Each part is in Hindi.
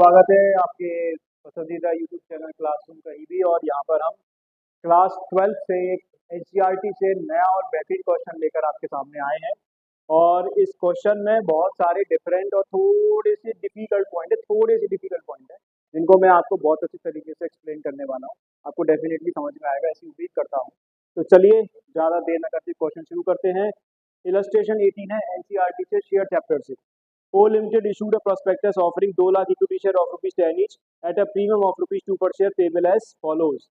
स्वागत है आपके पसंदीदा यूट्यूब चैनल क्लासरूम कहीं भी। और यहाँ पर हम क्लास 12 से एक एनसीईआरटी से नया और बेहतरीन क्वेश्चन लेकर आपके सामने आए हैं। और इस क्वेश्चन में बहुत सारे डिफरेंट और थोड़े से डिफिकल्ट पॉइंट है जिनको मैं आपको बहुत अच्छी तरीके से एक्सप्लेन करने वाला हूँ। आपको डेफिनेटली समझ में आएगा, ऐसी उम्मीद करता हूँ। तो चलिए ज़्यादा देर न करते क्वेश्चन शुरू करते हैं। इलस्ट्रेशन 18 है एनसीईआरटी से शेयर चैप्टर से। Co Limited issued a prospectus offering 2 lakh equity share of rupees 10 each at a premium of rupees 2 per share payable as follows।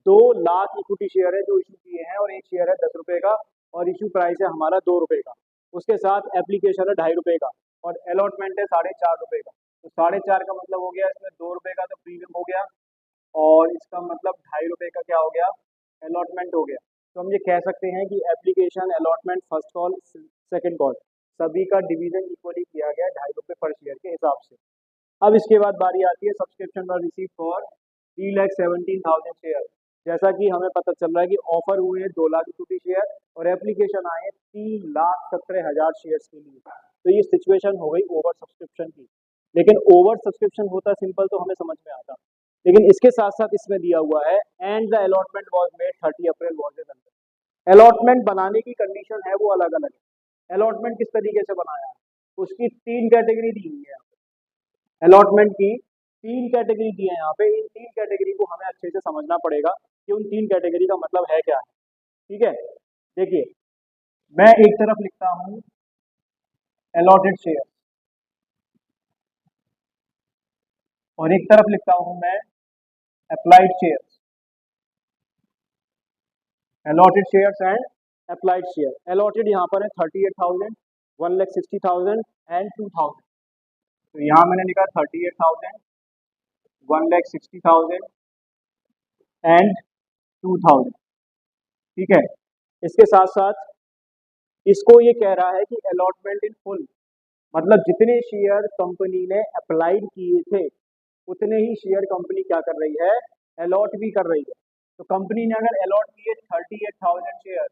2 lakh equity share है जो इशू किए हैं और एक शेयर है 10 रुपए का और इशू प्राइस है हमारा 2 रुपए का। उसके साथ एप्लीकेशन है 2.5 रुपए का और अलॉटमेंट है 4.5 रुपए का। तो 4.5 का मतलब हो गया, इसमें 2 रुपए का तो प्रीमियम हो गया और इसका मतलब 2.5 रुपए का क्या हो गया, अलॉटमेंट हो गया। तो हम ये कह सकते हैं कि application, allotment, first call, second call सभी का डिवीजन इक्वली किया गया 2.5 रुपए पर शेयर के हिसाब से। अब इसके बाद बारी आती है सब्सक्रिप्शन और रिसीव फॉर 3,17,000 शेयर। जैसा कि हमें पता चल रहा है कि ऑफर हुए हैं 2 लाख इक्विटी शेयर और एप्लीकेशन आए 3,17,000 शेयर्स के लिए। तो ये सिचुएशन हो गई ओवर सब्सक्रिप्शन की। लेकिन ओवर सब्सक्रिप्शन होता सिंपल तो हमें समझ में आता, लेकिन इसके साथ साथ इसमें दिया हुआ है and the allotment was made 30 April was an. Allotment बनाने की कंडीशन है वो अलग अलग है। अलॉटमेंट किस तरीके से बनाया है, उसकी 3 कैटेगरी दी हुई है। अलॉटमेंट की 3 कैटेगरी दी है यहाँ पे। इन 3 कैटेगरी को हमें अच्छे से समझना पड़ेगा कि उन 3 कैटेगरी का मतलब है क्या है। ठीक है, देखिए मैं एक तरफ लिखता हूँ अलॉटेड शेयर और एक तरफ लिखता हूँ मैं applied share. Allotted shares and applied share. Allotted यहाँ पर है 38,000, 1,60,000 एंड 2,000। तो यहाँ मैंने लिखा 38,000, 1,60,000 एंड 2,000। ठीक है, इसके साथ साथ इसको ये कह रहा है कि अलॉटमेंट इन फुल, मतलब जितने शेयर कंपनी ने अप्लाइड किए थे उतने ही शेयर कंपनी क्या कर रही है, अलॉट भी कर रही है। तो कंपनी ने अगर अलॉट किए 38,000 शेयर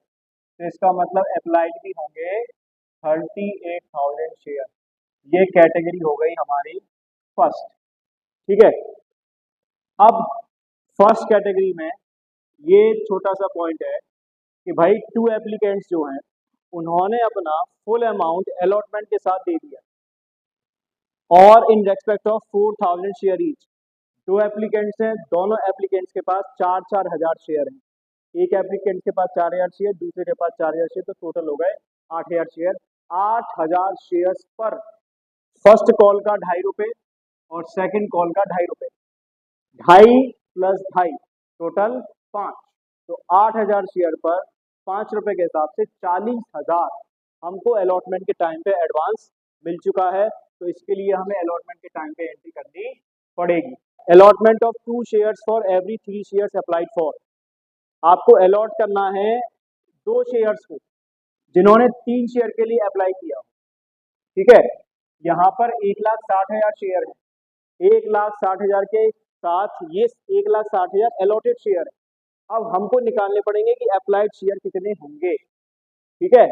तो इसका मतलब अप्लाइड भी होंगे 38,000 शेयर। ये कैटेगरी हो गई हमारी फर्स्ट। ठीक है, अब फर्स्ट कैटेगरी में ये छोटा सा पॉइंट है कि भाई 2 एप्लीकेंट्स जो हैं उन्होंने अपना फुल अमाउंट अलॉटमेंट के साथ दे दिया और in respect of 4,000 share each. 2 applicants हैं, दोनों एप्लीकेंट्स के पास 4-4 हजार शेयर हैं। एक एप्लीकेंट के पास 4,000 शेयर, दूसरे के पास 4,000 शेयर, तो टोटल हो गए 8,000 शेयर। 8,000 शेयर्स पर फर्स्ट कॉल का 2.5 रुपए और सेकंड कॉल का 2.5 रुपए, 2.5 प्लस 2.5 टोटल 5। तो 8,000 शेयर पर 5 रुपए के हिसाब से 40,000 हमको अलॉटमेंट के टाइम पे एडवांस मिल चुका है। तो इसके लिए हमें अलॉटमेंट के टाइम पे एंट्री करनी पड़ेगी। Allotment of 2 shares for every 3 shares applied for. आपको अलॉट करना है 2 शेयर्स को जिन्होंने 3 शेयर के लिए अप्लाई किया। ठीक है, यहाँ पर 1,60,000 शेयर है। 1,60,000 के साथ ये 1,60,000 अलॉटेड शेयर है। अब हमको निकालने पड़ेंगे कि अप्लाइड शेयर कितने होंगे। ठीक है,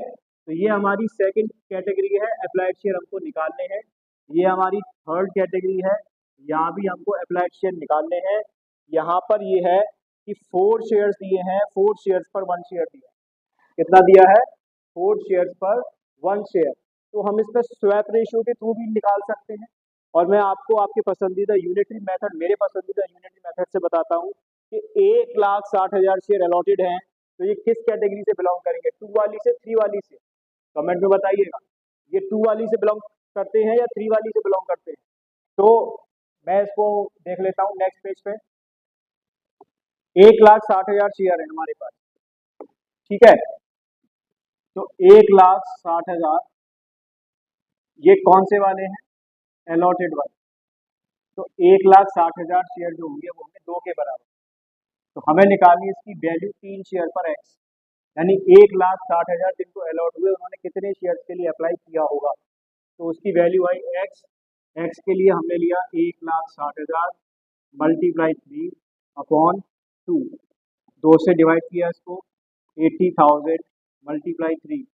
तो ये हमारी सेकंड कैटेगरी है, अप्लाइड शेयर हमको निकालने हैं। ये हमारी थर्ड कैटेगरी है, यहाँ भी हमको अप्लाइड शेयर निकालने हैं। यहाँ पर ये है कि 4 शेयर्स दिए हैं, 4 शेयर्स पर 1 शेयर दिया। कितना दिया है, 4 शेयर्स पर 1 शेयर। तो हम इस पर स्वैप रेशियो के थ्रू भी निकाल सकते हैं। और मैं आपको आपके पसंदीदा यूनिटरी मेथड, मेरे पसंदीदा यूनिटरी मेथड से बताता हूँ कि 1,60,000 शेयर अलॉटेड हैं तो ये किस कैटेगरी से बिलोंग करेंगे, 2 वाली से, 3 वाली से। कमेंट में बताइएगा ये 2 वाली से बिलोंग करते हैं या 3 वाली से बिलोंग करते हैं। तो मैं इसको देख लेता हूँ नेक्स्ट पेज पे। 1,60,000 शेयर है हमारे पास। ठीक है, तो 1,60,000 ये कौन से वाले हैं, अलॉटेड वाले। तो 1,60,000 शेयर जो होंगे वो होंगे 2 के बराबर। तो हमें निकालनी इसकी वैल्यू 3 शेयर पर एक्स, यानी 1,60,000 जिनको अलॉट हुए उन्होंने कितने शेयर के लिए अप्लाई किया होगा। तो उसकी वैल्यू आई एक्स। एक्स के लिए हमने लिया 1,60,000 मल्टीप्लाई 3 अपॉन 2, 2 से डिवाइड किया इसको, 80,000 मल्टीप्लाई 3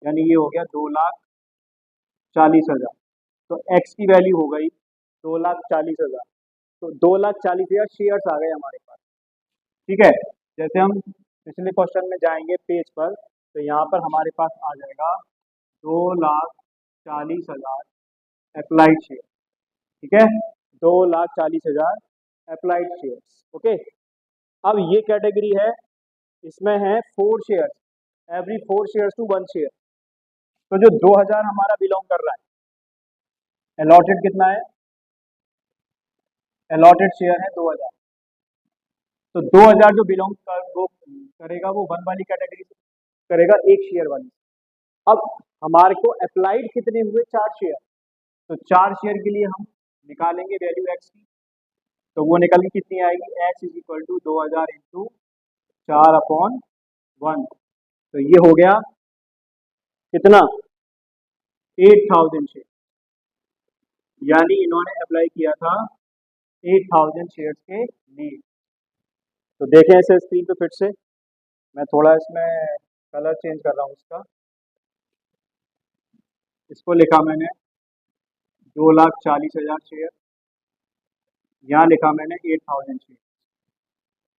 यानी ये हो गया 2,40,000। तो एक्स की वैल्यू हो गई 2,40,000। तो 2,40,000 शेयर्स आ गए हमारे पास। ठीक है, जैसे हम पिछले क्वेश्चन में जाएंगे पेज पर, तो यहाँ पर हमारे पास आ जाएगा 2,40,000 अप्लाइड शेयर। ठीक है, 2,40,000 अप्लाइड शेयर्स। ओके, अब ये कैटेगरी है, इसमें है 4 shares, every 4 shares to 1 share. तो जो 2,000 हमारा बिलोंग कर रहा है, अलॉटेड कितना है, अलॉटेड शेयर है 2,000। तो 2,000 जो बिलोंग कर वो करेगा, वो 1 वाली कैटेगरी से करेगा, 1 शेयर वाली। अब हमारे को अप्लाइड कितने हुए, 4 शेयर। तो 4 शेयर के लिए हम निकालेंगे वैल्यू एक्स की, तो वो निकल के कितनी आएगी, x is equal to 2,000 into 4/1। तो ये हो गया कितना, 8,000 शेयर। यानी इन्होंने अप्लाई किया था 8,000 शेयर्स के लिए। तो देखें ऐसे स्क्रीन पे फिर से, मैं थोड़ा इसमें कलर चेंज कर रहा हूँ इसका। इसको लिखा मैंने 2,40,000 शेयर, यहाँ लिखा मैंने 8,000 शेयर।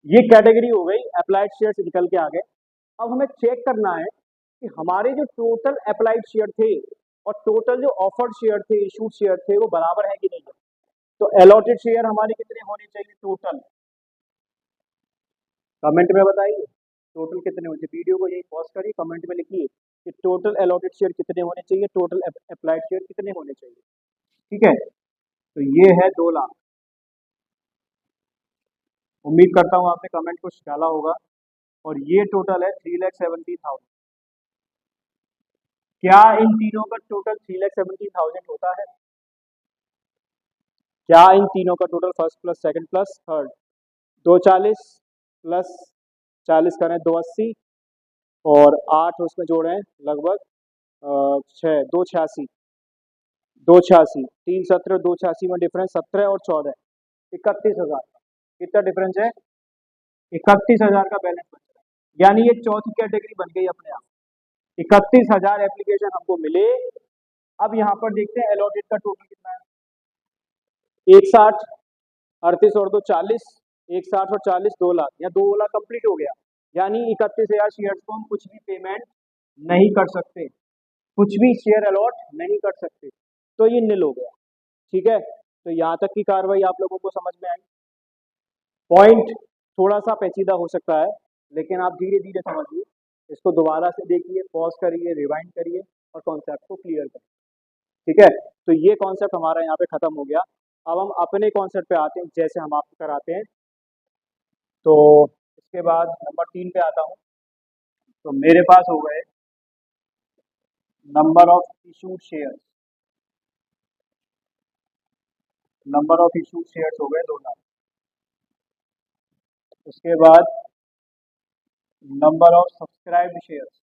ये कैटेगरी हो गई, अप्लाइड शेयर से निकल के आ गए। अब हमें चेक करना है कि हमारे जो टोटल अप्लाइड शेयर थे और टोटल जो ऑफर्ड शेयर थे, इशूड शेयर थे, वो बराबर है कि नहीं है। तो अलॉटेड शेयर हमारे कितने होने चाहिए टोटल, कमेंट में बताइए टोटल कितने होने चाहिए। वीडियो को यही पॉज करिए, कमेंट में लिखिए कि टोटल अलॉटेड शेयर कितने होने चाहिए, टोटल अप्लाइड शेयर कितने होने चाहिए। ठीक है, तो ये है 2 लाख। उम्मीद करता हूँ आपने कमेंट कुछ डाला होगा। और ये टोटल है 3,70,000। क्या इन तीनों का टोटल 3,70,000 होता है, क्या इन तीनों का total, first plus second plus third, 240 plus 40 करें 280, और 8 उसमें जोड़ें लगभग 6, 286, 286, 3 17, 286 में डिफरेंस 17 और 14, 31,000 का कितना डिफरेंस है, 31,000 का बैलेंस बच रहा है। यानी ये चौथी कैटेगरी बन गई अपने आप, 31,000 एप्लीकेशन हमको मिले। अब यहाँ पर देखते हैं अलॉटेड का टोटल कितना है, 160, 38 और 2 40, 160 और 40 2 लाख, या 2 लाख कंप्लीट हो गया। यानी 31,000 शेयर्स को हम कुछ भी पेमेंट नहीं कर सकते, कुछ भी शेयर अलॉट नहीं कर सकते, तो ये निल हो गया। ठीक है, तो यहाँ तक की कार्रवाई आप लोगों को समझ में आई। पॉइंट थोड़ा सा पेचीदा हो सकता है, लेकिन आप धीरे धीरे समझिए, इसको दोबारा से देखिए, पॉज करिए, रिवाइंड करिए और कॉन्सेप्ट को क्लियर करिए। ठीक है, तो ये कॉन्सेप्ट हमारा यहाँ पे खत्म हो गया। अब हम अपने कॉन्सेप्ट पे आते हैं, जैसे हम आपको कराते हैं। तो इसके बाद नंबर 3 पे आता हूँ। तो मेरे पास हो गए number of issued shares, number of issued shares हो गए 2 लाख। उसके बाद number of subscribed shares,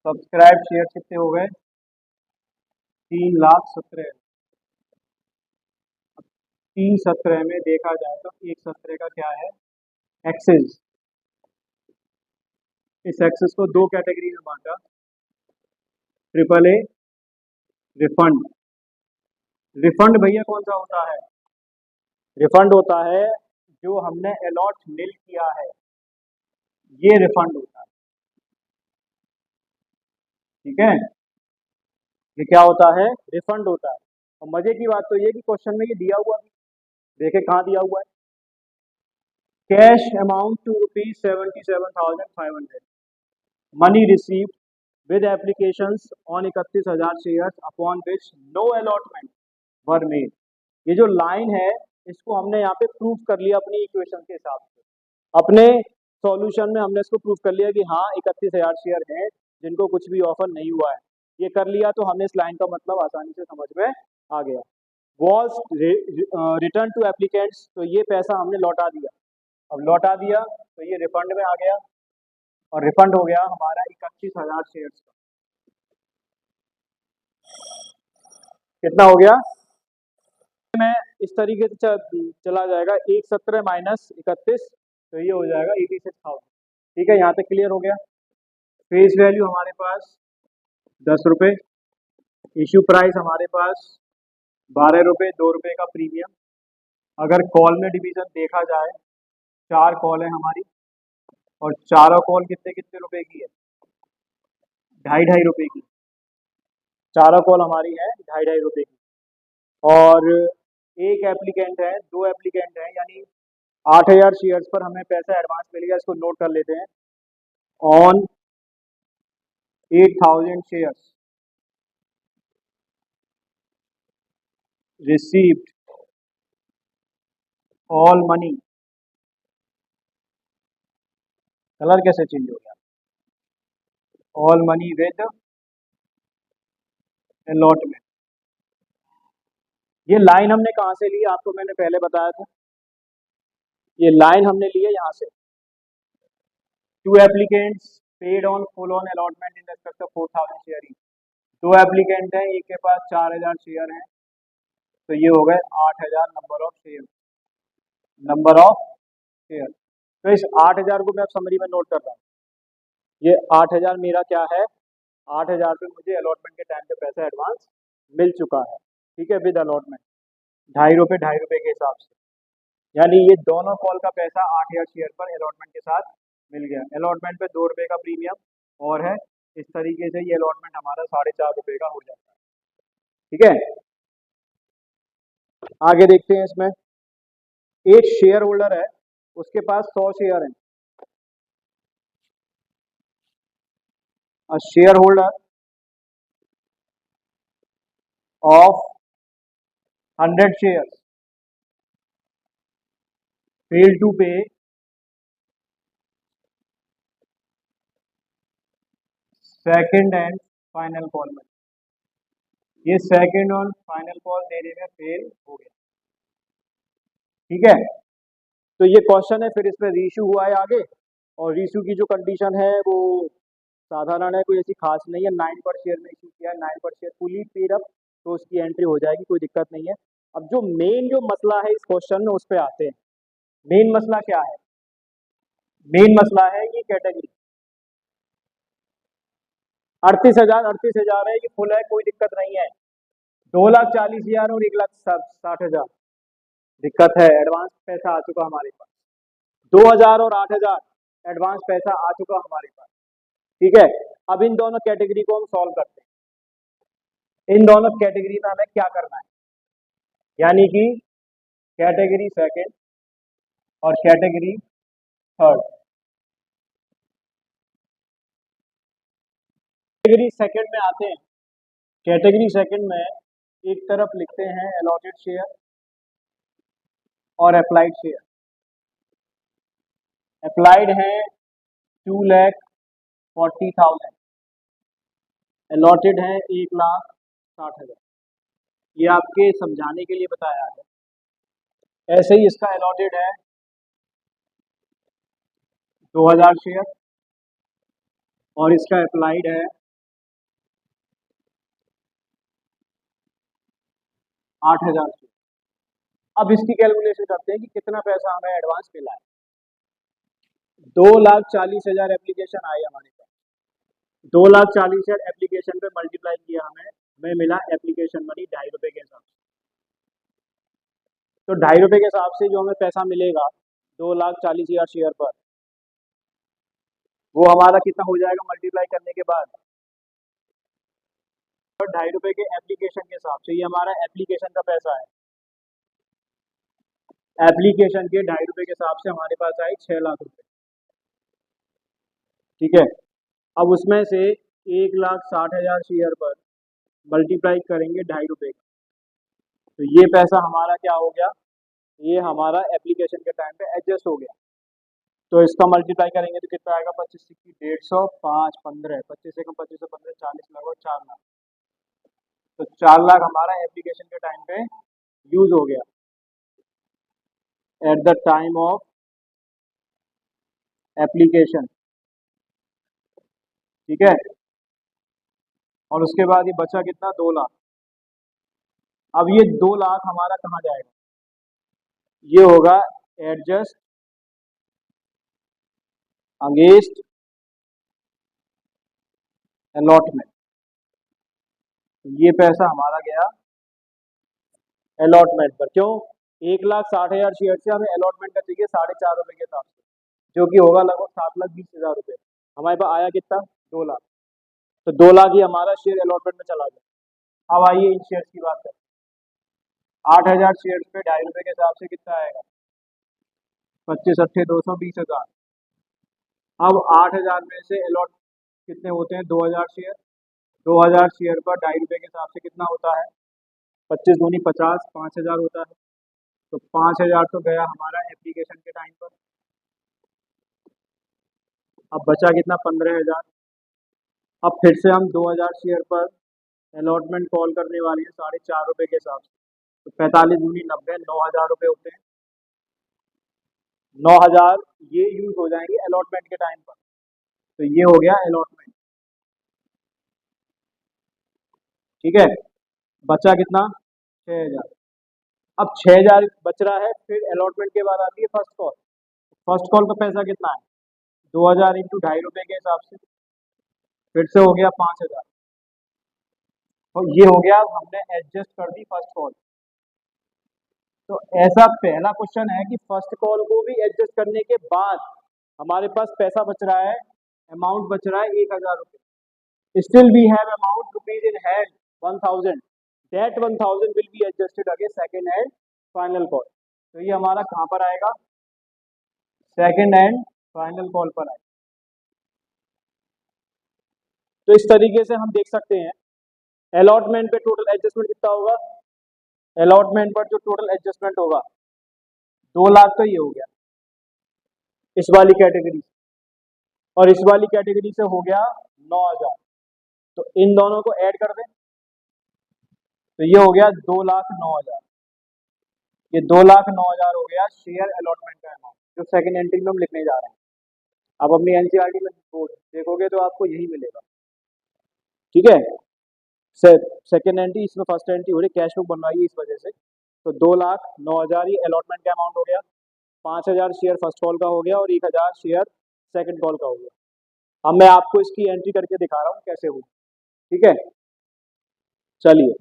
subscribe shares कितने हो गए, 3,17,000। 3,17 में देखा जाए तो 1,17 का क्या है, एक्सेस। इस एक्सेस को 2 कैटेगरी में बांटा, ट्रिपल ए, रिफंड। रिफंड भैया कौन सा होता है, रिफंड होता है जो हमने अलॉट निल किया है, ये रिफंड होता है। ठीक है, ये क्या होता है, रिफंड होता है। और मजे की बात तो ये कि क्वेश्चन में ये दिया हुआ है, देखे कहाँ दिया हुआ है, cash amount to ₹77,500, money received with applications on 31,000 shares upon which no allotment were made। ये जो लाइन है, इसको हमने यहाँ पे प्रूव कर लिया अपनी इक्वेशन के हिसाब से, अपने सॉल्यूशन में हमने इसको प्रूव कर लिया कि हाँ 31,000 शेयर हैं जिनको कुछ भी ऑफर नहीं हुआ है। ये कर लिया तो हमें इस लाइन का मतलब आसानी से समझ में आ गया। वॉज रिटर्न टू एप्लीकेंट्स, तो ये पैसा हमने लौटा दिया। अब लौटा दिया तो ये रिफंड में आ गया, और रिफंड हो गया हमारा 31,000 शेयर्स का। कितना हो गया, में इस तरीके से चला जाएगा, 1,17 माइनस 31, तो ये हो जाएगा 86,000। ठीक है, यहाँ तक क्लियर हो गया। फेस वैल्यू हमारे पास 10 रुपये, इश्यू प्राइस हमारे पास 12 रुपये, 2 रुपये का प्रीमियम। अगर कॉल में डिवीजन देखा जाए, 4 कॉल है हमारी और चारों कॉल कितने कितने रुपए की है, 2.5 रुपये की। चारों कॉल हमारी है 2.5 रुपये की। और एक एप्लीकेंट है, 2 एप्लीकेंट है, यानी 8,000 शेयर्स पर हमें पैसा एडवांस मिलेगा। इसको नोट कर लेते हैं। On 8,000 shares received all money. Colour कैसे चेंज हो गया, ऑल मनी विद अलॉटमेंट। ये लाइन हमने कहाँ से ली, आपको मैंने पहले बताया था। ये लाइन हमने ली है यहाँ से। 2 applicants paid on full on allotment in respect of 4,000 share. 2 applicant हैं, एक के पास 4,000 शेयर हैं, तो ये हो गए 8,000 number of share. Number of share. तो इस 8,000 को मैं अब समरी में नोट कर रहा हूँ। ये 8,000 मेरा क्या है, 8,000 पे मुझे अलॉटमेंट के टाइम पे पैसा एडवांस मिल चुका है, ठीक है, विद अलॉटमेंट 2.5 रुपये के हिसाब से। यानी ये दोनों कॉल का पैसा 8,000 शेयर पर अलॉटमेंट के साथ मिल गया। अलॉटमेंट पे 2 रुपये का प्रीमियम और है। इस तरीके से ये अलॉटमेंट हमारा 4.5 रुपये का हो जाता है, ठीक है। आगे देखते हैं। इसमें एक शेयर होल्डर है, उसके पास 100 शेयर हैं। Share holder of 100 shares fail to pay second and final call में। ये सेकंड और फाइनल कॉल देने में फेल हो गया, ठीक है। तो ये क्वेश्चन है, फिर इसमें रीइश्यू हुआ है आगे। और रीइश्यू की जो कंडीशन है वो साधारण है, कोई ऐसी खास नहीं है। 9 पर शेयर में इश्यू किया है, 9 पर शेयर फुली पेड अप, तो उसकी एंट्री हो जाएगी, कोई दिक्कत नहीं है। अब जो मेन जो मसला है इस क्वेश्चन में, उस पर आते हैं। मेन मसला क्या है, मेन मसला है ये कैटेगरी 38,000 है, ये फुल है, कोई दिक्कत नहीं है। 2,40,000 और 1,60,000 दिक्कत है, एडवांस पैसा आ चुका हमारे पास। 2,000 और 8,000 एडवांस पैसा आ चुका हमारे पास, ठीक है। अब इन दोनों कैटेगरी को हम सॉल्व करते हैं। इन दोनों कैटेगरी में हमें क्या करना है, यानी कि कैटेगरी सेकंड और कैटेगरी थर्ड। कैटेगरी सेकंड में आते हैं। कैटेगरी सेकंड में एक तरफ लिखते हैं अलॉटेड शेयर और अप्लाइड शेयर। अप्लाइड है 2,40,000, अलॉटेड है 1,60,000। ये आपके समझाने के लिए बताया है। ऐसे ही इसका अलॉटेड है 2,000 शेयर और इसका अप्लाइड है 8,000 शेयर। अब इसकी कैलकुलेशन करते हैं कि कितना पैसा हमें एडवांस मिला है। 2,40,000 एप्लीकेशन आई हमारे पास। 2,40,000 एप्लीकेशन पे मल्टीप्लाई किया हमें मिला एप्लीकेशन मनी 2.5 रुपये के हिसाब से। तो 2.5 रुपये के हिसाब से जो हमें पैसा मिलेगा 2,40,000 शेयर पर, वो हमारा कितना हो जाएगा मल्टीप्लाई करने के बाद, 2.5 रुपये के एप्लीकेशन के हिसाब से। ये हमारा एप्लीकेशन का पैसा है। एप्लीकेशन के 2.5 रुपये के हिसाब से हमारे पास आए 6,00,000 रुपये, ठीक है। अब उसमें से 1,60,000 शेयर पर मल्टीप्लाई करेंगे 2.5 रुपये का, तो ये पैसा हमारा क्या हो गया, ये हमारा एप्लीकेशन के टाइम पे एडजस्ट हो गया। तो इसका मल्टीप्लाई करेंगे तो कितना आएगा, 25 की 150, 5 15, 25 एकम 25 15, 40 लाख और 4 लाख। तो 4 लाख हमारा एप्लीकेशन के टाइम पे यूज हो गया, at the time of application, ठीक है। और उसके बाद ये बचा कितना, 2 लाख। अब ये 2 लाख हमारा कहाँ जाएगा, ये होगा एडजस्ट अगेंस्ट अलॉटमेंट। ये पैसा हमारा गया अलॉटमेंट पर। क्यों? 1,60,000 शेयर से हमें अलॉटमेंट का चाहिए 4.5 रुपए के हिसाब से, जो कि होगा लगभग 7,20,000 रुपये। हमारे पास आया कितना? 2 लाख। तो 2 लाख ही हमारा शेयर अलॉटमेंट में चला गया। अब आइए इन शेयर की बात करें। 8,000 शेयर पे 2.5 रुपए के हिसाब से कितना आएगा? 25 अट्ठे 220,000। अब 8,000 में से अलॉट कितने होते हैं? 2,000 शेयर। 2,000 शेयर पर 2.5 रुपए के हिसाब से कितना होता है? 25 दूनी 50, 5,000 होता है। तो 5,000 तो गया हमारा एप्लीकेशन के टाइम पर। अब बचा कितना? 15,000। अब फिर से हम 2,000 शेयर पर अलॉटमेंट कॉल करने वाले हैं 4.5 रुपए के हिसाब से। तो 45 दूनी 90, 9,000 रुपये होते हैं। 9,000 ये यूज हो जाएंगे अलॉटमेंट के टाइम पर। तो ये हो गया अलॉटमेंट। ठीक है, बचा कितना? 6,000। अब 6,000 बच रहा है, फिर अलॉटमेंट के बाद आती है फर्स्ट कॉल। फर्स्ट कॉल का पैसा कितना है? 2,000 इंटू 2.5 रुपए के हिसाब से, फिर से हो गया 5,000। तो ये हो गया, हमने एडजस्ट कर दी फर्स्ट कॉल। तो ऐसा पहला क्वेश्चन है कि फर्स्ट कॉल को भी एडजस्ट करने के बाद हमारे पास पैसा बच रहा है, अमाउंट बच रहा है 1,000 रुपये। Still we have amount rupees in hand 1,000। That 1,000 will be adjusted again second and final call. तो ये हमारा कहाँ पर आएगा? सेकंड एंड फाइनल कॉल पर आएगा। तो इस तरीके से हम देख सकते हैं अलॉटमेंट पे टोटल एडजस्टमेंट कितना होगा। अलॉटमेंट पर जो टोटल एडजस्टमेंट होगा 2 लाख, तो ये हो गया इस वाली कैटेगरी से, और इस वाली कैटेगरी से हो गया 9,000। तो इन दोनों को ऐड कर दें तो ये हो गया 2,09,000। ये 2,09,000 हो गया शेयर अलॉटमेंट का अमाउंट, जो सेकंड एंट्री में हम लिखने जा रहे हैं। अब अपनी एनसीईआरटी में देखोगे तो आपको यही मिलेगा। ठीक है, सेकंड एंट्री, इसमें फर्स्ट एंट्री हो रही, कैश बुक बनवाई है इस वजह से। तो 2,09,000 ये अलॉटमेंट का अमाउंट हो गया। 5,000 शेयर फर्स्ट कॉल का हो गया और 1,000 शेयर सेकंड कॉल का हो गया। अब मैं आपको इसकी एंट्री करके दिखा रहा हूँ कैसे हुई। ठीक है, चलिए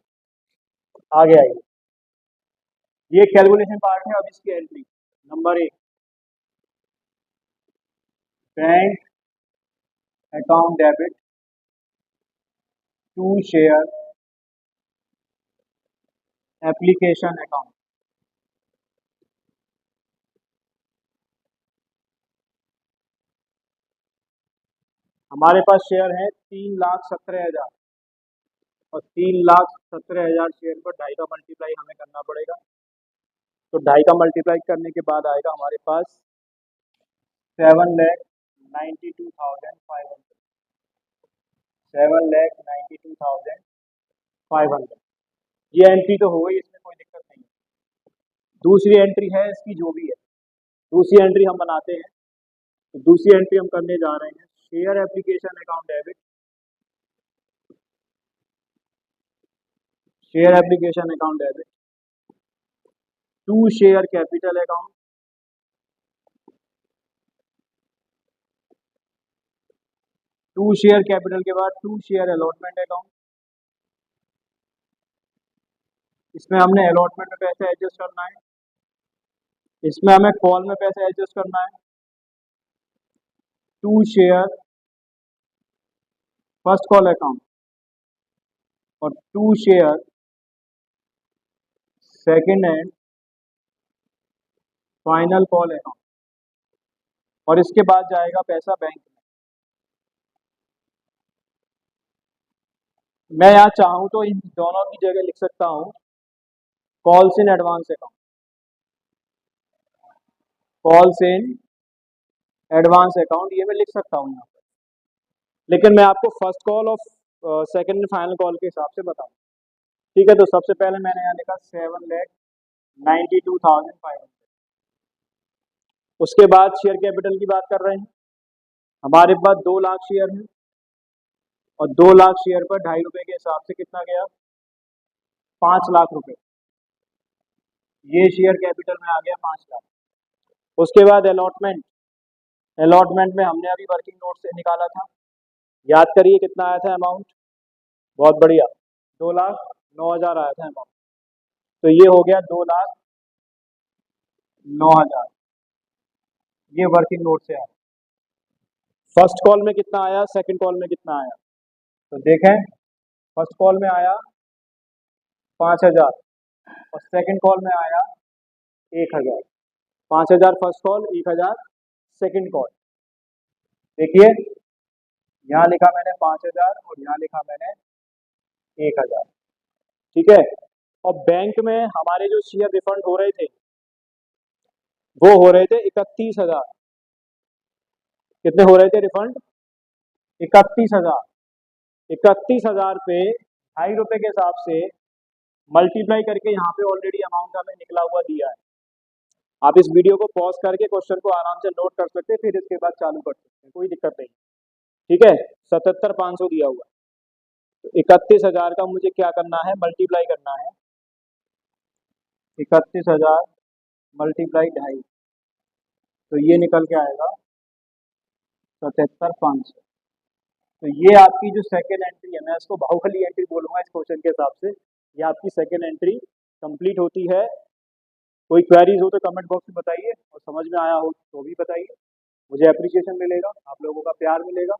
आगे आइए। ये कैलकुलेशन पार्ट है। अब इसकी entry number 1, bank account debit to share application account. हमारे पास शेयर है 3,17,000 और 3,17,000 शेयर पर 2.5 का मल्टीप्लाई हमें करना पड़ेगा। तो 2.5 का मल्टीप्लाई करने के बाद आएगा हमारे पास 7,92,500। 7,92,500। ये एंट्री तो हो गई, इसमें कोई दिक्कत नहीं है। दूसरी एंट्री है इसकी, जो भी है दूसरी एंट्री हम बनाते हैं। तो दूसरी एंट्री हम करने जा रहे हैं share application account debit, share application account debit to share capital account, to share capital के बाद टू शेयर अलॉटमेंट अकाउंट। इसमें हमने अलॉटमेंट में पैसे एडजस्ट करना है, इसमें हमें कॉल में पैसे एडजस्ट करना है। To share first call account और to share second and final call account, और इसके बाद जाएगा पैसा बैंक में। मैं यहाँ चाहूँ तो इन दोनों की जगह लिख सकता हूँ calls in advance account, calls in advance account, ये मैं लिख सकता हूँ यहाँ पर। लेकिन मैं आपको फर्स्ट कॉल और सेकंड एंड फाइनल कॉल के हिसाब से बताऊँ। ठीक है, तो सबसे पहले मैंने यहाँ लिखा 7,92,500। उसके बाद शेयर कैपिटल की बात कर रहे हैं। हमारे पास 2 लाख शेयर हैं और 2 लाख शेयर पर 2.5 रुपए के हिसाब से कितना गया? 5 लाख रुपए। ये शेयर कैपिटल में आ गया 5 लाख। उसके बाद अलॉटमेंट, अलॉटमेंट में हमने अभी वर्किंग नोट से निकाला था, याद करिए कितना आया था अमाउंट। बहुत बढ़िया, 2,09,000 आया था अमाउंट। तो ये हो गया 2,09,000, ये वर्किंग नोट से आया। फर्स्ट कॉल में कितना आया, सेकंड कॉल में कितना आया, तो देखें फर्स्ट कॉल में आया 5,000 और सेकंड कॉल में आया 1,000। 5,000 फर्स्ट कॉल, 1,000 सेकंड कॉल। देखिए यहाँ लिखा मैंने 5,000 और यहाँ लिखा मैंने 1,000, ठीक है। और बैंक में हमारे जो शेयर रिफंड हो रहे थे वो हो रहे थे 31,000। कितने हो रहे थे रिफंड, 31,000। 31,000 पे ₹2.5 के हिसाब से मल्टीप्लाई करके यहाँ पे ऑलरेडी अमाउंट हमें निकला हुआ दिया है। आप इस वीडियो को पॉज करके क्वेश्चन को आराम से नोट कर सकते हैं, फिर इसके बाद चालू कर सकते हैं, कोई दिक्कत नहीं, ठीक है। 77,500 दिया हुआ है, तो 31,000 का मुझे क्या करना है, मल्टीप्लाई करना है। 31,000 मल्टीप्लाई 2.5, तो ये निकल के आएगा 77,500। तो ये आपकी जो सेकेंड एंट्री है, मैं इसको बाहुबली एंट्री बोलूंगा इस क्वेश्चन के हिसाब से, ये आपकी सेकेंड एंट्री कंप्लीट होती है। कोई क्वेरीज हो तो कमेंट बॉक्स में बताइए, और समझ में आया हो तो भी बताइए, मुझे अप्रिसिएशन मिलेगा, आप लोगों का प्यार मिलेगा।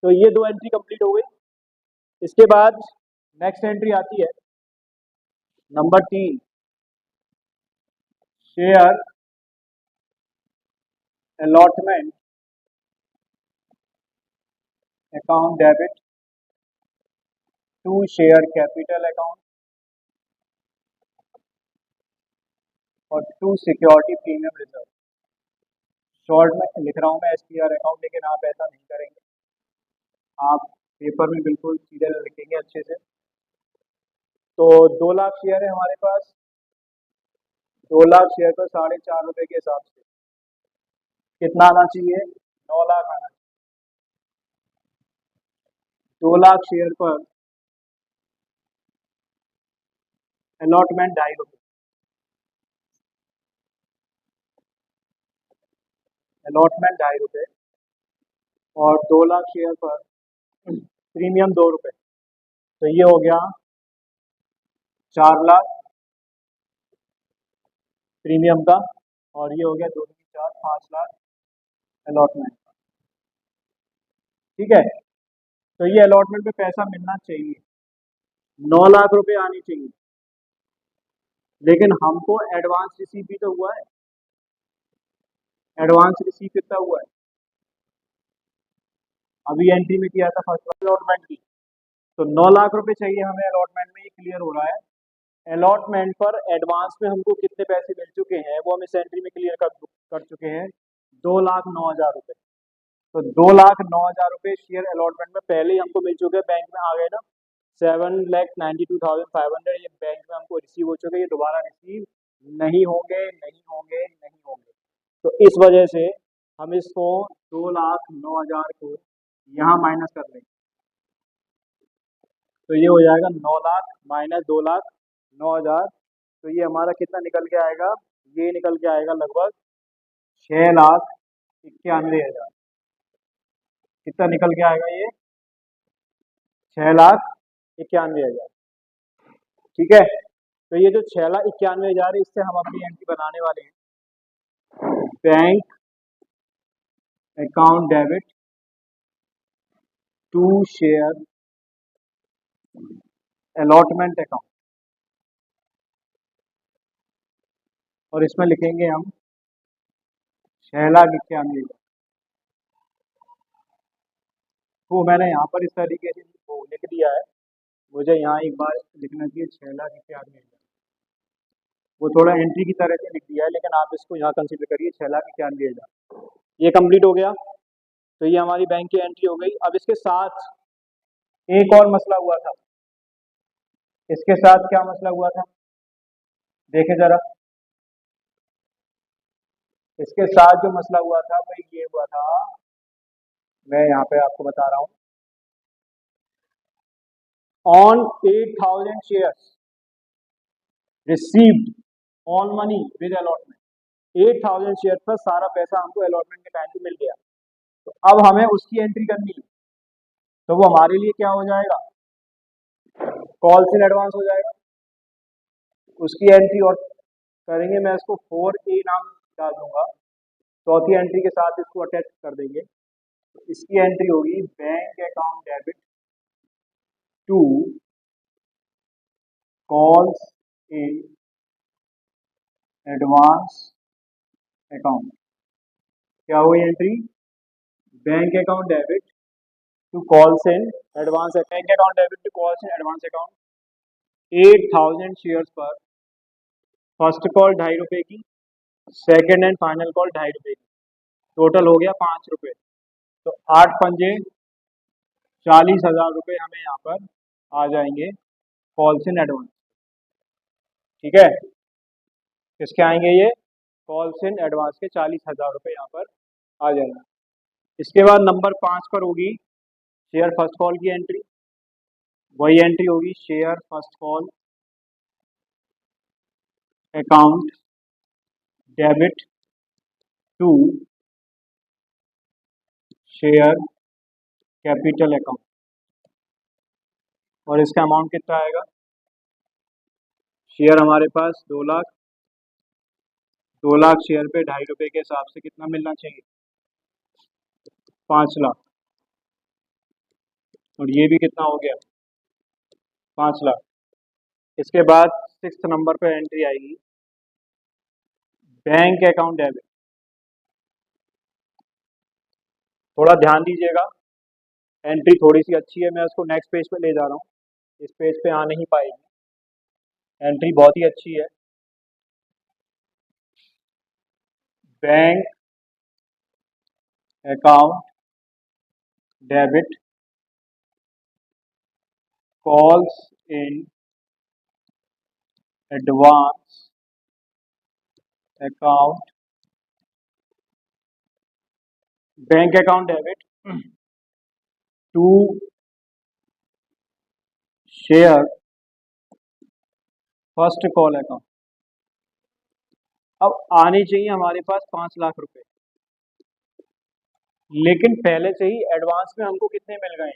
तो ये 2 एंट्री कंप्लीट हो गई। इसके बाद नेक्स्ट एंट्री आती है number 3, share allotment account debit to share capital account और to security premium reserve. Short में लिख रहा हूँ मैं SPR अकाउंट, लेकिन आप ऐसा नहीं करेंगे, आप पेपर में बिल्कुल सीधे लिखेंगे अच्छे से। तो 2 लाख शेयर है हमारे पास, 2 लाख शेयर पर ₹4.5 के हिसाब से कितना आना चाहिए, 9 लाख आना चाहिए। 2 लाख शेयर पर अलॉटमेंट ₹2.5, अलॉटमेंट ₹2.5 और 2 लाख शेयर पर प्रीमियम ₹2, तो ये हो गया 4 लाख प्रीमियम का, और ये हो गया 2 की 4, 5 लाख अलॉटमेंट का, ठीक है। तो ये अलॉटमेंट पे पैसा मिलना चाहिए, 9 लाख रुपए आनी चाहिए, लेकिन हमको एडवांस रिसीव भी तो हुआ है। एडवांस रिसीव कितना हुआ है, अभी एंट्री में किया था फर्स्ट अलॉटमेंट की, तो 9 लाख रुपए चाहिए हमें अलॉटमेंट में, ये क्लियर हो रहा है। अलॉटमेंट पर एडवांस में हमको कितने पैसे मिल चुके हैं वो हम इस एंट्री में क्लियर कर चुके हैं, 2,09,000 रुपए। तो 2,09,000 रुपए शेयर अलॉटमेंट में पहले ही हमको मिल चुके हैं, बैंक में आ गए ना, 7,92,500 ये बैंक में हमको रिसीव हो चुके हैं, ये दोबारा रिसीव नहीं होंगे, नहीं होंगे, नहीं होंगे। तो इस वजह से हम इसको 2,09,000 को यहाँ माइनस कर लेंगे, तो ये हो जाएगा 9 लाख माइनस 2,09,000, तो ये हमारा कितना निकल के आएगा, ये निकल के आएगा लगभग 6,91,000। कितना निकल के आएगा ये, 6,91,000, ठीक है। तो ये जो 6,91,000 है, इससे हम अपनी एंट्री बनाने वाले हैं, bank account debit to share allotment account, और इसमें लिखेंगे हम 6,91,000। वो मैंने यहाँ पर इस तरीके से वो लिख दिया है, मुझे यहाँ एक बार लिखना चाहिए 6,91,000, वो थोड़ा एंट्री की तरह से लिख दिया है, लेकिन आप इसको यहाँ कंसीडर करिए 6,91,000। ये कंप्लीट हो गया, तो ये हमारी बैंक की एंट्री हो गई। अब इसके साथ एक और मसला हुआ था, इसके साथ क्या मसला हुआ था, देखे जरा। इसके साथ जो मसला हुआ था वो ये हुआ था, मैं यहाँ पे आपको बता रहा हूँ, on 8,000 shares received on money with allotment. 8,000 share पर सारा पैसा हमको अलॉटमेंट के टाइम पे मिल गया, तो अब हमें उसकी एंट्री करनी है, तो वो हमारे लिए क्या हो जाएगा, कॉल्स इन एडवांस हो जाएगा, उसकी एंट्री और करेंगे, मैं इसको 4A नाम डाल दूंगा, चौथी एंट्री के साथ इसको अटैच कर देंगे। इसकी एंट्री होगी bank account debit to calls in advance account. क्या हुई entry? Bank account debit to calls in advance, bank account debit to calls in advance account 8000 shares पर फर्स्ट कॉल 2.5 रुपए की, सेकंड एंड फाइनल कॉल 2.5 रुपए की, टोटल हो गया 5 रुपए। तो 8 पंजे 40,000 रुपए हमें यहाँ पर आ जाएंगे कॉल्स इन एडवांस। ठीक है, किसके आएंगे ये? कॉल्स इन एडवांस के 40,000 रुपए यहाँ पर आ जाएंगे। इसके बाद नंबर 5 पर होगी शेयर फर्स्ट कॉल की एंट्री, वही एंट्री होगी share first call account debit to share capital account, और इसका अमाउंट कितना आएगा? शेयर हमारे पास 2 लाख, 2 लाख शेयर पे 2.5 रुपए के हिसाब से कितना मिलना चाहिए? 5 लाख, और ये भी कितना हो गया? 5 लाख। इसके बाद 6th नंबर पे एंट्री आएगी बैंक अकाउंट डेबिट। थोड़ा ध्यान दीजिएगा, एंट्री थोड़ी सी अच्छी है, मैं उसको नेक्स्ट पेज पे ले जा रहा हूँ, इस पेज पे आ नहीं पाएगी, एंट्री बहुत ही अच्छी है। Bank account debit calls in advance account, bank account debit to share first call account. अब आनी चाहिए हमारे पास 5 लाख रुपए, लेकिन पहले से ही एडवांस में हमको कितने मिल गए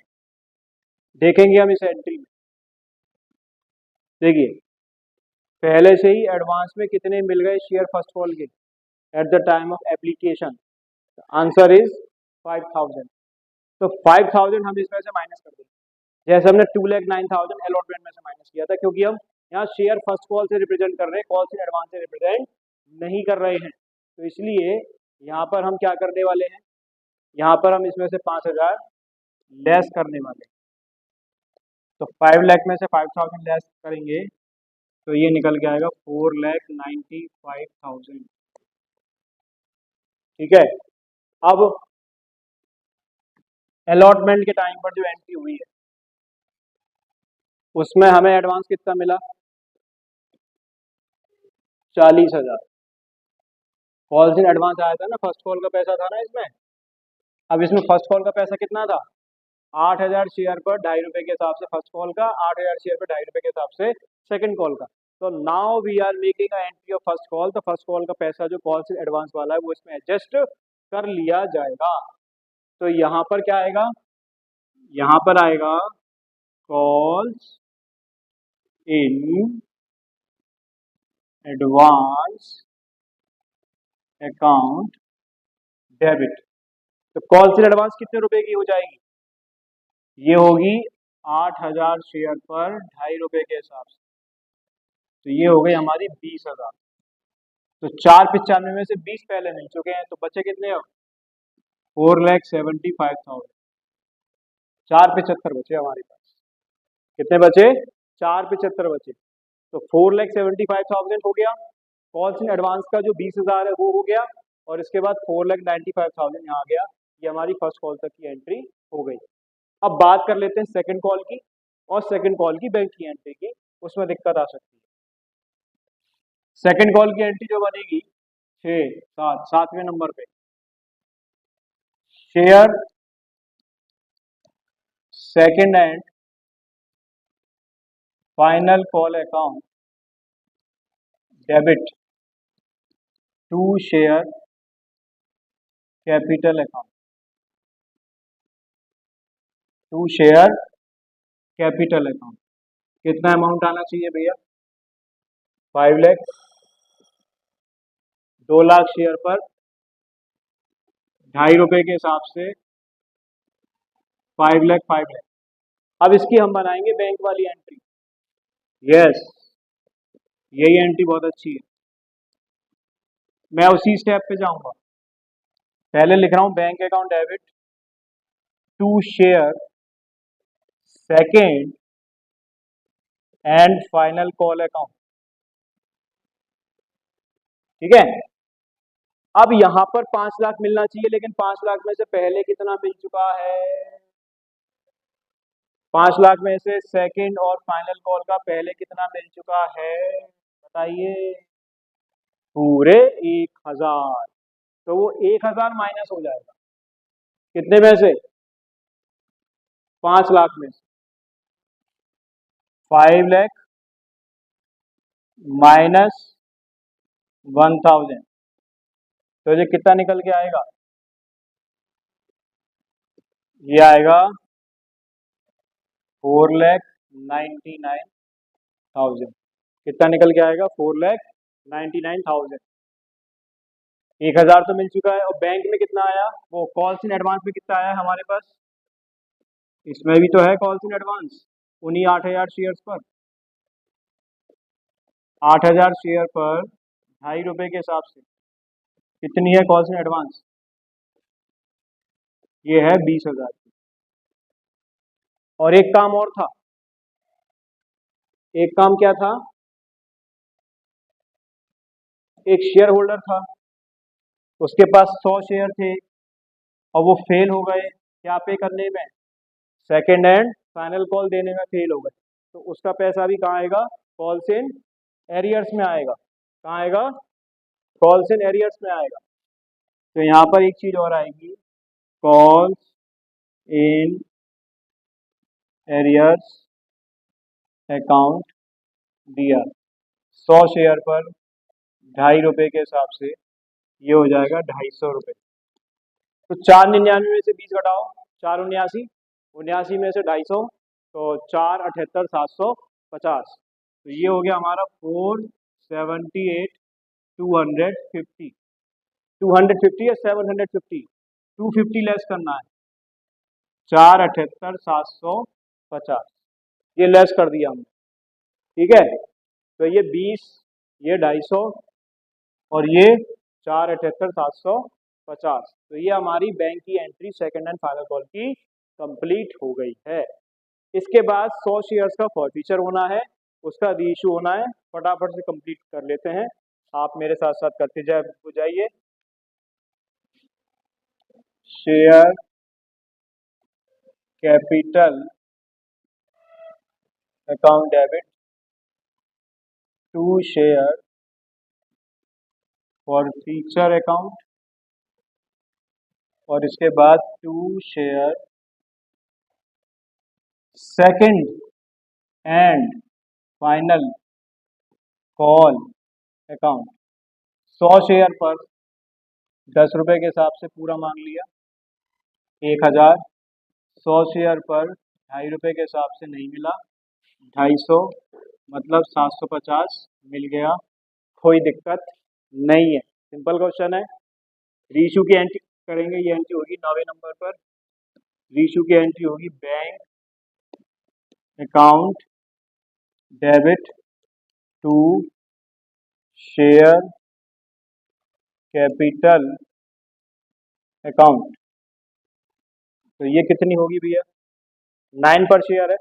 देखेंगे हम इस एंट्री में। देखिए, पहले से ही एडवांस में कितने मिल गए शेयर फर्स्ट कॉल के at the time of application? Answer is 5,000। तो 5,000 हम इसमें से माइनस कर देंगे, जैसे हमने 2,09,000 अलॉटमेंट में से माइनस किया था, क्योंकि हम यहाँ शेयर फर्स्ट कॉल से रिप्रेजेंट कर रहे हैं, कॉल से एडवांस से रिप्रेजेंट नहीं कर रहे हैं, तो इसलिए यहाँ पर हम क्या करने वाले हैं? यहाँ पर हम इसमें से 5,000 लेस करने वाले हैं। तो 5 लाख में से 5,000 लेस करेंगे तो ये निकल के आएगा 4,95,000। ठीक है, अब अलॉटमेंट के टाइम पर जो एंट्री हुई है उसमें हमें एडवांस कितना मिला? 40,000। कॉल्स इन एडवांस आया था ना, फर्स्ट कॉल का पैसा था ना इसमें। अब इसमें फर्स्ट कॉल का पैसा कितना था? 8,000 शेयर पर 2.5 रुपए के हिसाब से फर्स्ट कॉल का, 8,000 शेयर पर 2.5 रुपए के हिसाब से सेकंड कॉल का। तो now we are making a entry of first call, तो फर्स्ट कॉल का पैसा जो कॉल से एडवांस वाला है वो इसमें एडजस्ट कर लिया जाएगा। तो यहाँ पर क्या आएगा? यहाँ पर आएगा calls in advance account debit. तो कॉल्स इन एडवांस कितने रुपए की हो जाएगी? ये होगी 8,000 शेयर पर 2.5 रुपए के हिसाब से, तो ये हो गई हमारी 20,000। तो 495 में से 20 पहले मिल चुके हैं, तो बचे कितने अब? 4,75,000। 475 बचे हमारे पास। कितने बचे? 475 बचे। तो 4,75,000 हो गया, कॉल्स इन एडवांस का जो 20,000 है वो हो गया, और इसके बाद 4,95,000 यहाँ आ गया। ये हमारी फर्स्ट कॉल तक की एंट्री हो गई। अब बात कर लेते हैं सेकंड कॉल की, और सेकंड कॉल की बैंक की एंट्री की, उसमें दिक्कत आ सकती है। सेकंड कॉल की एंट्री जो बनेगी 7वें नंबर पे, share second and final call account debit to share capital account, to share capital account. कितना अमाउंट आना चाहिए भैया? 5 लाख। 2 लाख शेयर पर 2.5 रुपए के हिसाब से 5 लाख 5 लाख। अब इसकी हम बनाएंगे बैंक वाली एंट्री। यस, यही एंट्री बहुत अच्छी है। मैं उसी स्टेप पे जाऊंगा। पहले लिख रहा हूं bank account debit to share second and final call account. ठीक है। अब यहां पर 5 लाख मिलना चाहिए, लेकिन 5 लाख में से पहले कितना मिल चुका है? 5 लाख में से सेकंड और फाइनल कॉल का पहले कितना मिल चुका है बताइए? पूरे 1,000। तो वो 1,000 माइनस हो जाएगा कितने में से? 5 लाख में से। 5 लाख माइनस 1,000, तो ये कितना निकल के आएगा? ये आएगा 4,99,000। कितना निकल के आएगा? 4,99,000। 1,000 तो मिल चुका है। और बैंक में कितना आया? वो कॉल्स इन एडवांस में कितना आया है हमारे पास? इसमें भी तो है कॉल्स इन एडवांस, उन्हीं 8,000 शेयर्स पर। 8,000 शेयर पर 2.5 रुपए के हिसाब से कितनी है कॉल्स इन एडवांस? ये है 20,000। और एक काम और था। एक काम क्या था? एक शेयर होल्डर था, उसके पास 100 शेयर थे और वो फेल हो गए क्या पे करने में? सेकेंड हैंड फाइनल कॉल देने में फेल हो गए। तो उसका पैसा भी कहाँ आएगा? कॉल्स इन एरियर्स में आएगा। कहाँ आएगा? कॉल्स इन एरियर्स में आएगा। तो यहाँ पर एक चीज और आएगी, कॉल्स इन एरियर्स अकाउंट दिया 100 शेयर पर 2.5 रुपए के हिसाब से, ये हो जाएगा 250 रुपये। तो 499 में से 20 घटाओ, 4 79, 79 में से 250, तो 4 78 750। तो ये हो गया हमारा 478 250। 250 या 750? 250 लेस करना है। 4 78 750, ये लेस कर दिया हमने। ठीक है। तो ये 20, ये 250 और ये 4 78 750। तो ये हमारी बैंक की entry second and final call की कंप्लीट हो गई है। इसके बाद 100 शेयर्स का फॉरफीचर होना है, उसका रीइशू होना है। फटाफट से कंप्लीट कर लेते हैं, आप मेरे साथ साथ करते जाइए। Share capital account debit to share forfeiture account, और इसके बाद to share second and final call account. 100 share पर 10 रुपए के हिसाब से पूरा मान लिया, 1,000। 100 शेयर पर 2.5 रुपए के हिसाब से नहीं मिला, 250, मतलब 750 मिल गया। कोई दिक्कत नहीं है, सिंपल क्वेश्चन है। रीइशू की एंट्री करेंगे, ये एंट्री होगी 9वें नंबर पर। रीइशू की एंट्री होगी bank account debit to share capital account. तो ये कितनी होगी भैया? 9 पर शेयर है,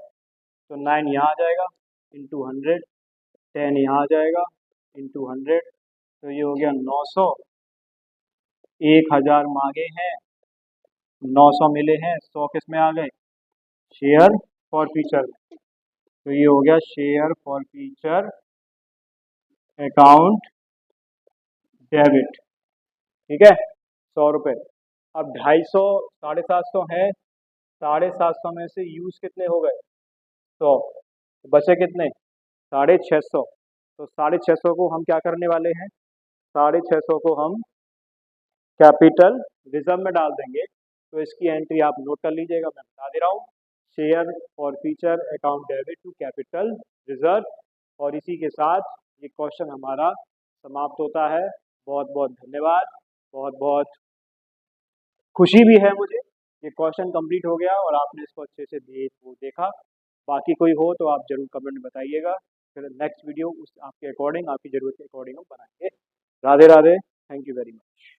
तो 9 यहाँ आ जाएगा इंटू 100, 10 यहाँ आ जाएगा इंटू 100, तो ये हो गया 900। 1,000 मांगे हैं, 900 मिले हैं, 100 किस में आ गए? Share forfeiture. तो ये हो गया शेयर फॉरफीचर अकाउंट डेबिट। ठीक है, 100 रुपये। अब 250, 750 है, 750 में से यूज कितने हो गए? 100, बचे कितने? 650। तो 650 को हम क्या करने वाले हैं? 650 को हम कैपिटल रिजर्व में डाल देंगे। तो इसकी एंट्री आप नोट कर लीजिएगा, मैं बता दे रहा हूँ। Share forfeiture account debit to capital reserve. और इसी के साथ ये क्वेश्चन हमारा समाप्त होता है। बहुत बहुत धन्यवाद। बहुत बहुत खुशी भी है मुझे, ये क्वेश्चन कंप्लीट हो गया और आपने इसको अच्छे से देखा। बाकी कोई हो तो आप जरूर कमेंट में बताइएगा, फिर नेक्स्ट वीडियो उस आपके अकॉर्डिंग, आपकी ज़रूरत के अकॉर्डिंग हम बनाएंगे। Radhe Radhe. Thank you very much.